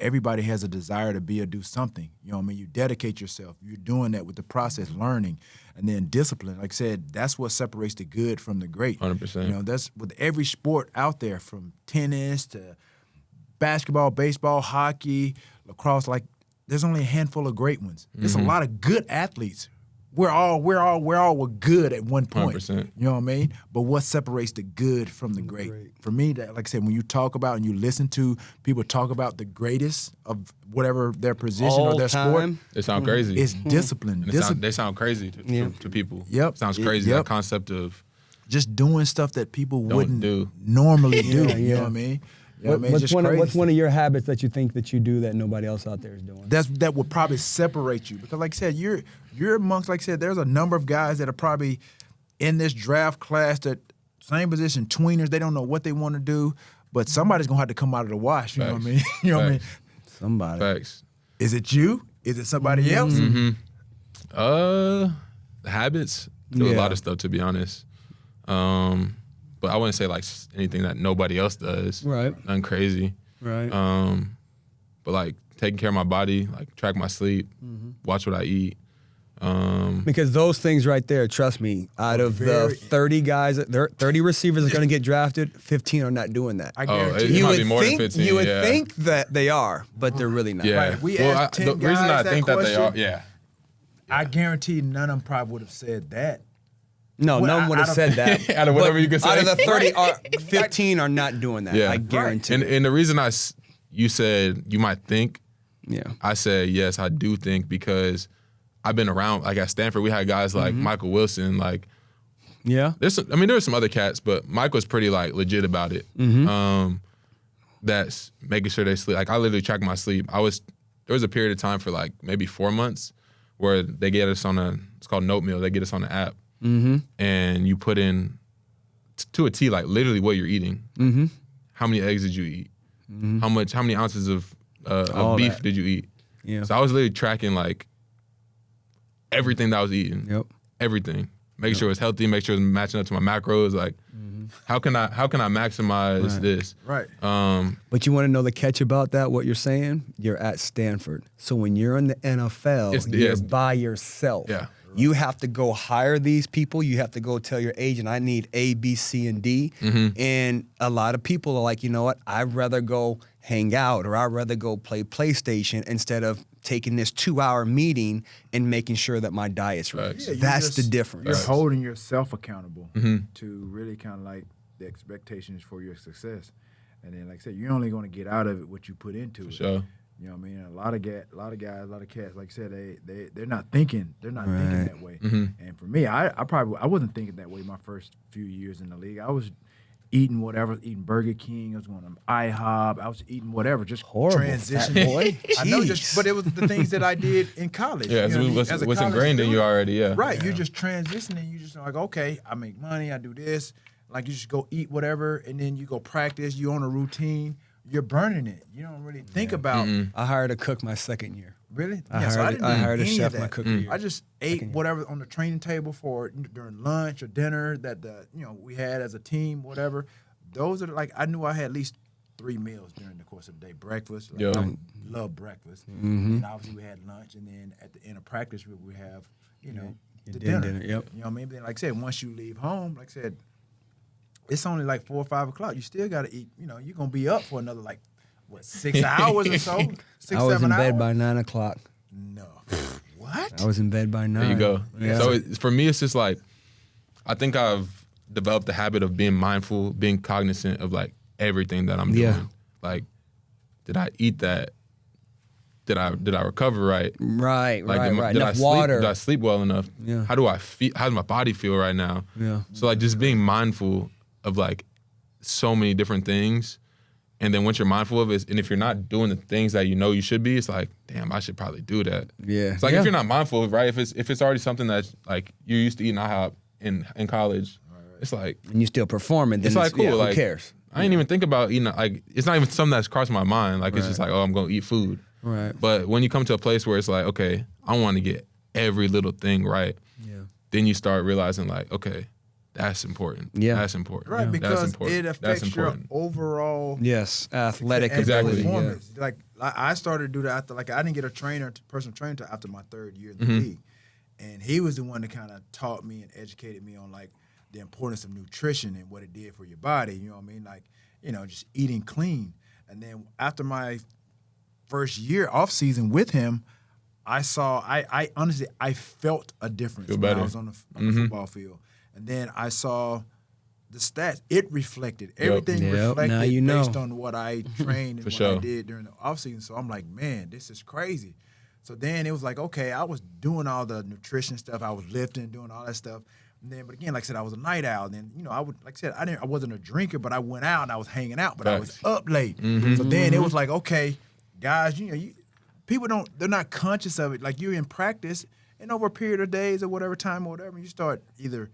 Everybody has a desire to be or do something. You know what I mean? You dedicate yourself. You're doing that with the process, learning, and then discipline. Like I said, that's what separates the good from the great. 100%. That's with every sport out there, from tennis to basketball, baseball, hockey, lacrosse. Like, there's only a handful of great ones. There's a lot of good athletes. We're all good at one point. 100%. You know what I mean? But what separates the good from the great? For me, that, like I said, when you talk about and you listen to people talk about the greatest of whatever their position All or their sport, time. It sounds crazy. it's discipline. And they sound crazy to people. Yep. Sounds crazy. Yep. That concept of Just doing stuff that people wouldn't do. normally do. Yeah, You know yeah. what I mean? You know what I mean? It's What's just one crazy. of your habits that you think that you do that nobody else out there is doing? That would probably separate you, because like I said, you're amongst, like I said, there's a number of guys that are probably in this draft class that same position, tweeners. They don't know what they want to do, but somebody's gonna have to come out of the wash. You know what I mean? You know what I mean? Somebody. facts. Is it you? Is it somebody else? Habits. Do a Yeah. lot of stuff, to be honest. But I wouldn't say like anything that nobody else does. Right. Nothing crazy. Right. But like taking care of my body, like track my sleep, watch what I eat. Because those things right there, trust me, out of the 30 guys, 30 receivers that are going to get drafted, 15 are not doing that. I It guarantee might you. be more than 15. You would yeah. think that they are, but they're really not. Yeah. Right, if we well, asked 10 the reason guys I that think that they are, question- yeah. I guarantee none of them probably would have said that. No, Well, no one would have out of- said that. Out of whatever But you could say. Out of the 30, 15 are not doing that. Yeah. I guarantee. And the reason you said you might think, Yeah. I said yes, I do think, because I've been around. Like at Stanford, we had guys like Michael Wilson. Like Yeah. there were some other cats, but Mike was pretty like legit about it. That's making sure they sleep. Like I literally track my sleep. There was a period of time for like maybe 4 months where they get us on it's called Note Meal. They get us on the app, and you put in to a T like literally what you're eating. How many eggs did you eat? How many ounces of All beef that. did you eat? Yeah. So I was literally tracking like everything that I was eating. Yep. Everything. Make sure it's healthy, make sure it's matching up to my macros. Like how can I maximize Right. this? Right. But you want to know the catch about that, what you're saying? You're at Stanford. So when you're in the NFL, you're it's- by yourself. Yeah. You have to go hire these people. You have to go tell your agent, I need A, B, C, and D. And a lot of people are like, you know what? I'd rather go hang out, or I'd rather go play PlayStation instead of taking this 2-hour meeting and making sure that my diet's right. Facts. Yeah, you That's just- the difference. You're holding yourself accountable to really kind of like the expectations for your success. And then, like I said, you're only going to get out of it what you put into it. Sure. You know what I mean? A lot of guys, a lot of cats, like I said, they're not thinking thinking that way. And for me, I wasn't thinking that way my first few years in the league. I was eating whatever, eating Burger King. I was going to IHOP. I was eating whatever, just Horrible, transition. fat boy. I know, Jeez. but it was the things that I did in college. Yeah, you know what I mean? As a what's college ingrained in you student. already. Yeah, Right, you're just transitioning. You just like, okay, I make money, I do this. Like you just go eat whatever, and then you go practice. You on a routine. You're burning it. You don't really think about I hired a cook my second year. really. I Yeah, so hired, didn't I do hired a any of chef that. my cooking year. I just ate whatever on the training table for during lunch or dinner that we had as a team, whatever. Those are like I knew I had at least 3 meals during the course of the day. Breakfast, like, Yeah. I love breakfast. And obviously we had lunch, and then at the end of practice we would have the dinner. Yep. You know what I mean? Then, like I said, once you leave home, like I said, it's only like 4 or 5 o'clock. You still got to eat. You know, you're gonna be up for another 6 hours or so. 6, I was 7 in hours. bed by 9 o'clock. No. What? I was in bed by 9. there you go. Yeah. So for me, it's just like I think I've developed the habit of being mindful, being cognizant of like everything that I'm doing. Yeah. Like, did I eat that? Did I recover right? Right, Like, right. did I Enough sleep? water. Did I sleep well enough? Yeah. How do I feel? How does my body feel right now? Yeah. So like just being mindful of like so many different things, and then once you're mindful of it, and if you're not doing the things that you know you should be, it's like, damn, I should probably do that. Yeah. It's like Yeah. if you're not mindful of, right? If it's already something that's like you're used to eating IHOP in college, it's like And you still performing, then it's like cool. yeah, like who cares? I didn't even think about eating. Like it's not even something that's crossed my mind. Like it's just like, oh, I'm gonna eat food. Right. But when you come to a place where it's like, okay, I want to get every little thing right, Yeah. then you start realizing like, okay, that's important. Yeah. That's important. Right, That's because important. it That's affects your important. overall Yes, athletic Exactly. ability. Yeah. performance. Like I started to do that after, like I didn't get a personal trainer until after my 3rd year in the Mm-hmm. league, and he was the one that kind of taught me and educated me on like the importance of nutrition and what it did for your body. You know what I mean? Like just eating clean. And then after my first year off season with him, I saw I honestly I felt a difference Feel when I better. was on the football field, and then I saw the stats. It reflected everything. Yep. Reflected Now you know. based on what I trained and For what sure. I did during the off season. So I'm like, man, this is crazy. So then it was like, okay, I was doing all the nutrition stuff. I was lifting, doing all that stuff. And then, but again, like I said, I was a night owl. And then, I would, like I said, I wasn't a drinker, but I went out and I was hanging out, but I was Facts. up late. So then it was like, okay, guys, people they're not conscious of it. Like you're in practice, and over a period of days or whatever time or whatever, you start either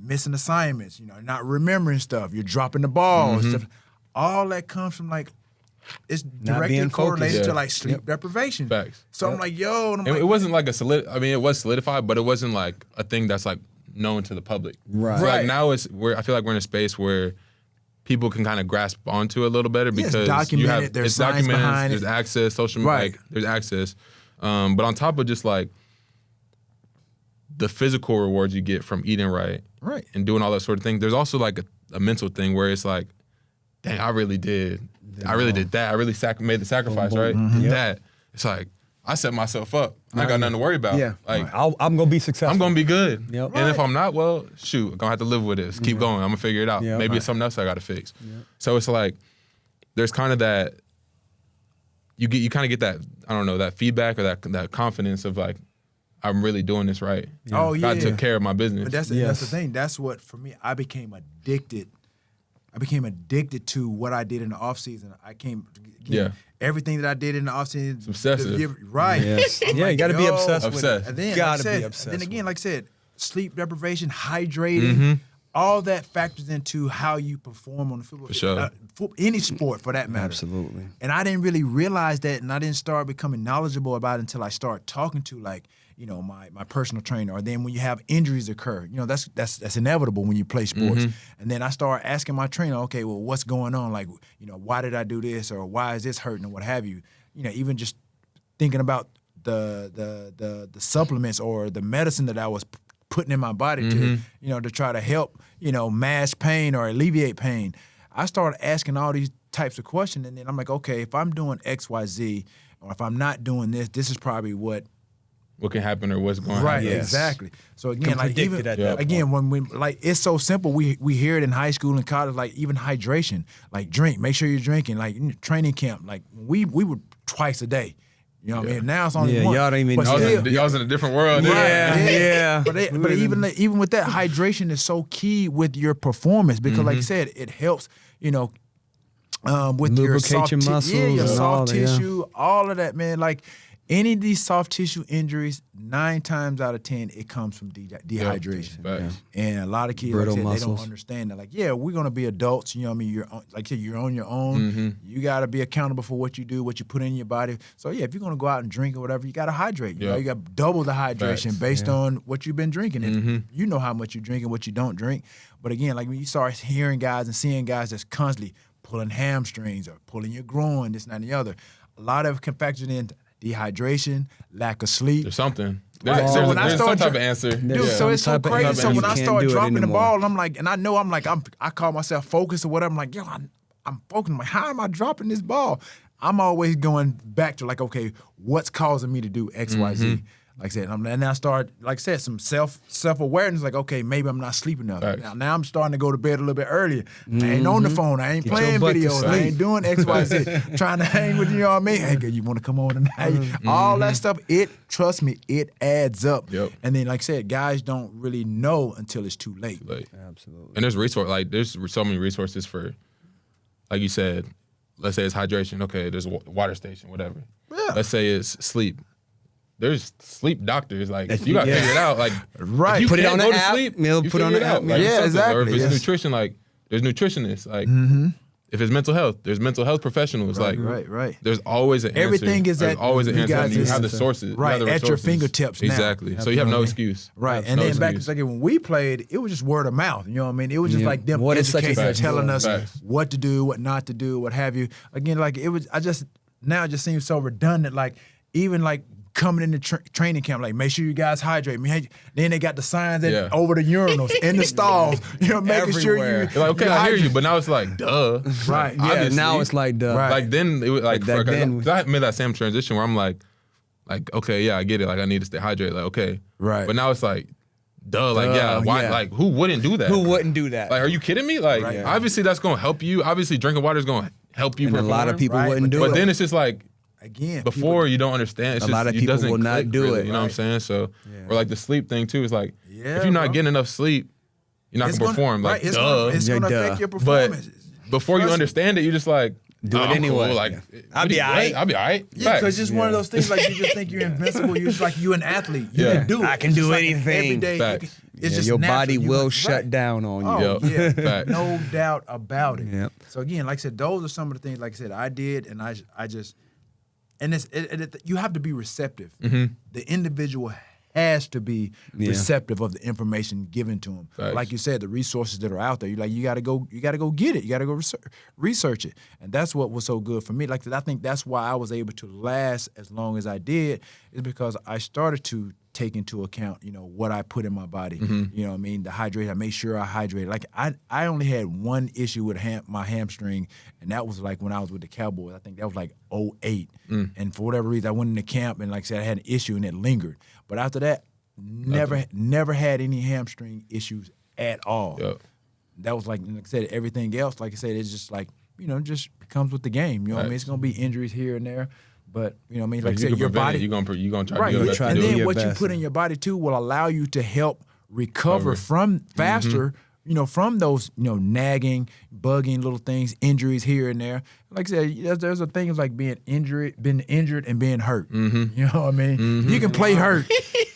missing assignments, not remembering stuff. You're dropping the ball. Stuff. All that comes from like it's Not directly being correlated focused. to like sleep deprivation. Facts. So I'm like, yo, and I'm It, like, it wasn't like it was solidified, but it wasn't like a thing that's like known to the public. Right. So Right. like now I feel like we're in a space where people can kind of grasp onto it a little better Yeah, it's because documented, you have there's it's science documented, behind there's it. access, social media, Right. like, there's access. But on top of just like the physical rewards you get from eating right, Right. and doing all that sort of thing, there's also like a mental thing where it's like, dang, I really did that. I really made the sacrifice, Boom, right? boom. Did Yep. that. It's like I set myself up. I ain't got nothing to worry about. Yeah. Like I'm going to be successful. I'm gonna be good. Yep. And if I'm not, well, shoot, I'm gonna have to live with this. Keep going. I'm gonna figure it out. Yeah. Maybe it's something else I gotta fix. So it's like there's kind of that you kind of get that, I don't know, that feedback or that confidence of like, I'm really doing this right. Oh, yeah. God took care of my business. But that's Yes. the thing. That's what, for me, I became addicted to what I did in the off season. Yeah. Everything that I did in the off season. It's obsessive. Right. Yes. I'm Yeah, you gotta be yo. obsessed with it. Obsessed. And then, Gotta like I be said, obsessed then with again, it. like I said, sleep deprivation, hydrating, all that factors into how you perform on the football sure. field. Any sport, for that matter. Absolutely. And I didn't really realize that, and I didn't start becoming knowledgeable about it until I started talking to my personal trainer. Or then when you have injuries occur, that's inevitable when you play sports. And then I started asking my trainer, okay, well, what's going on? Like, why did I do this, or why is this hurting, or what have you? Even just thinking about the supplements or the medicine that I was putting in my body to try to help mask pain or alleviate pain. I started asking all these types of questions, and then I'm like, okay, if I'm doing X, Y, Z, or if I'm not doing this, this is probably what can happen or what's going to right, happen. Yes. exactly. So again, Can like predict even it at that point. again when we like it's so simple. We hear it in high school and college, like even hydration, like drink, make sure you're drinking, like in training camp, like we would twice a day. You know what I mean? Now it's only one. Y'all don't even. But still- Y'all was in a different world. Yeah. But even with that, hydration is so key with your performance because, like I said, it helps. With your Lubricate soft your muscles your and all soft that, yeah. tissue, all of that, man. Like any of these soft tissue injuries, 9 times out of 10, it comes from dehydration. Facts. And a lot of kids, Brittle like I said, they muscles. don't understand that. Like, yeah, we're gonna be adults. You know what I mean? You're like I said, you're on your own. You gotta be accountable for what you do, what you put in your body. So yeah, if you're gonna go out and drink or whatever, you gotta hydrate. You know, you got double the hydration Facts. based on what you've been drinking. And you know how much you drink and what you don't drink. But again, like when you start hearing guys and seeing guys that's constantly pulling hamstrings or pulling your groin, this, and that, and the other, a lot of it can factor in dehydration, lack of sleep. There's something. Right, There's, so when I there's some start type of dr- answer. Dude, Yeah. so it's so Some type of crazy. answer, So when you I can't start do it dropping the anymore. ball, I'm like, and I know I call myself focused or whatever. I'm like, yo, I'm focused. I'm like, how am I dropping this ball? I'm always going back to like, okay, what's causing me to do X, Y, Z? Like I said, and I start, like I said, some self-awareness, like, okay, maybe I'm not sleeping enough. Right. Now I'm starting to go to bed a little bit earlier. I ain't on the phone. I ain't playing butt to videos. I sleep. ain't doing X, Y, Z. Trying to hang with you know what I mean? Hey, girl, you want to come over tonight? All that stuff, trust me, it adds up. Yep. And then, like I said, guys don't really know until it's too late. Like, Absolutely. and there's so many resources for, like you said, let's say it's hydration. Okay, there's a water station, whatever. Yeah. Let's say it's sleep. There's sleep doctors. Like you got to Yeah. figure it out. Like Right. if you Put it can't on go the to app, sleep, Mill, you put it on figure the it app, out. Like, yeah, something. Or if exactly. it's Yes. nutrition, like there's nutritionists. Like if it's mental health, there's mental health professionals. Like right. there's always an answer. Everything is There's at always an you answer. guys And you is- have the sources. right, you have the at your resources. fingertips now. Exactly. So you have no excuse. Right. No And then excuse. back when we played, it was just word of mouth. You know what I mean? It was just Yeah. like them What is such and educating, such telling doing? us Facts. what to do, what not to do, what have you. Again, like now it just seems so redundant. Like even like coming into training camp, like make sure you guys hydrate. Then they got the signs over the urinals in the stalls. You know, making sure you. Everywhere. You're like, okay, you I hear hydrate. you, but now it's like, duh. Right. Yeah, Obviously. now it's like, duh. Right. Like then it was like, back then- cause I made that same transition where I'm like, okay, yeah, I get it. Like I need to stay hydrated. Like okay, Right. But now it's like, duh. Like yeah, why? yeah. Like who wouldn't do that? Who wouldn't do that? Like, are you kidding me? Like Right. obviously that's gonna help you. Obviously drinking water is gonna help you. And a perform. lot of people Right, wouldn't do But it. then it's just like Again, before you don't understand. It's A just, lot of it people doesn't will not click, do really, it. You know what I'm saying? So or like the sleep thing too is like Yeah, if you're not bro. getting enough sleep, you're not gonna perform. Like it's duh. Gonna, it's Yeah, gonna duh. affect your But performance. before you Trust me. understand it, you're just like, Do it I'm anyway. cool. Like, Yeah. I'll be all right. I'll be all right. Yeah, because it's one of those things like you just think you're invincible. You're just like you an athlete. You Yeah. can do it. I can It's do just like anything. every day. Facts. It's just your natural. body You will right. shut down on you. Oh Yep. yeah, Facts. no doubt about it. Yep. So again, like I said, those are some of the things. Like I said, I did, and I just, and you have to be receptive. Mm-hmm. The individual has to be receptive of the information given to them. Facts. Like you said, the resources that are out there. You got to go get it. You got to go research it, and that's what was so good for me. Like I said, I think that's why I was able to last as long as I did, is because I started to take into account, what I put in my body. You know what I mean? The hydrate, I made sure I hydrated. Like I only had one issue with my hamstring, and that was like when I was with the Cowboys. I think that was like 2008. And for whatever reason, I went into camp and like I said, I had an issue and it lingered. But after that, never had any hamstring issues at all. Yep. That was like I said, everything else, like I said, it's just like, just comes with the game. You know what I mean? It's gonna be injuries here and there. But you know what I mean? Like I you said, can your prevent body. it. You're gonna try Right. to do your best try to And do do it. then your what you best, put in your body too will allow you to help recover from faster, from those, nagging, bugging little things, injuries here and there. Like I said, there's a things like being injured and being hurt. You know what I mean? You can play hurt.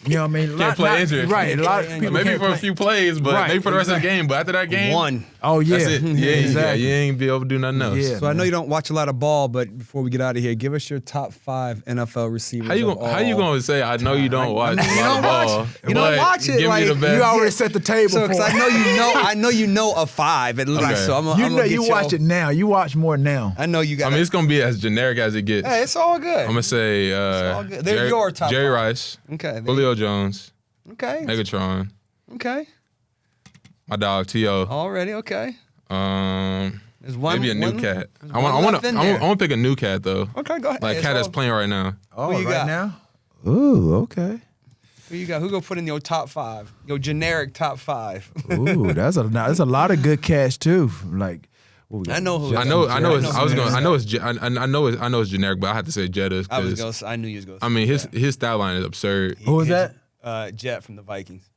You know what I mean? Can't play injured. Right. A lot of people Maybe can't for a play. few plays, but Right, maybe for the rest of the game. But after that game, One. Oh yeah. that's it. Exactly. You ain't be able to do nothing else. Yeah. So I know you don't watch a lot of ball, but before we get out of here, give us your top 5 NFL receivers. How you of gonna say I know you don't watch mean, you a lot don't of ball? watch- you don't but watch it, Give like, me the best. You already set the table So, for because it. I know you know a 5 at least. Okay. So I'm You gonna know get you watch it now. You watch more now. I know you got. I mean, it's gonna be as generic as it gets. hey, it's all good. I'm gonna say all good. They're your top Jerry 5. Rice, Okay. Julio Jones, Okay. Megatron, Okay. my dog T.O. Already. Okay. There's Maybe a new cat. I one want left in to there. pick a new cat though. Okay. Go ahead. Like It's cat that's all- playing right now. Oh, Who you right got? now? Ooh, okay. Who you got? Who gonna put in your top 5? Your generic top 5. Ooh, that's a lot of good cats too. Like I know who. I know it's generic, but I have to say Jetta. I knew you was going to say I mean, his stat line is absurd. Who was that? Jet from the Vikings.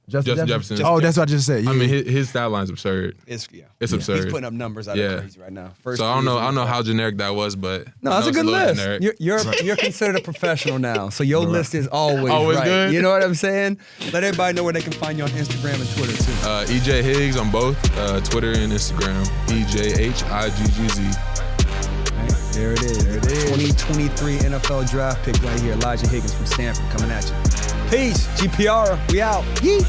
Justin Jefferson. Oh, that's what I just said. Yeah. I mean, his stat line is absurd. It's absurd. He's putting up numbers out of crazy right now. So I don't know how generic that was, but no, that's a good list. You're considered a professional now, so your list is always right. Good. You know what I'm saying? Let everybody know where they can find you on Instagram and Twitter too. EJ Higgs on both Twitter and Instagram. EJHIGGZ. Right, there it is. 2023 NFL draft pick right here. Elijah Higgins from Stanford coming at you. Peace. GPR. We out. Yeet.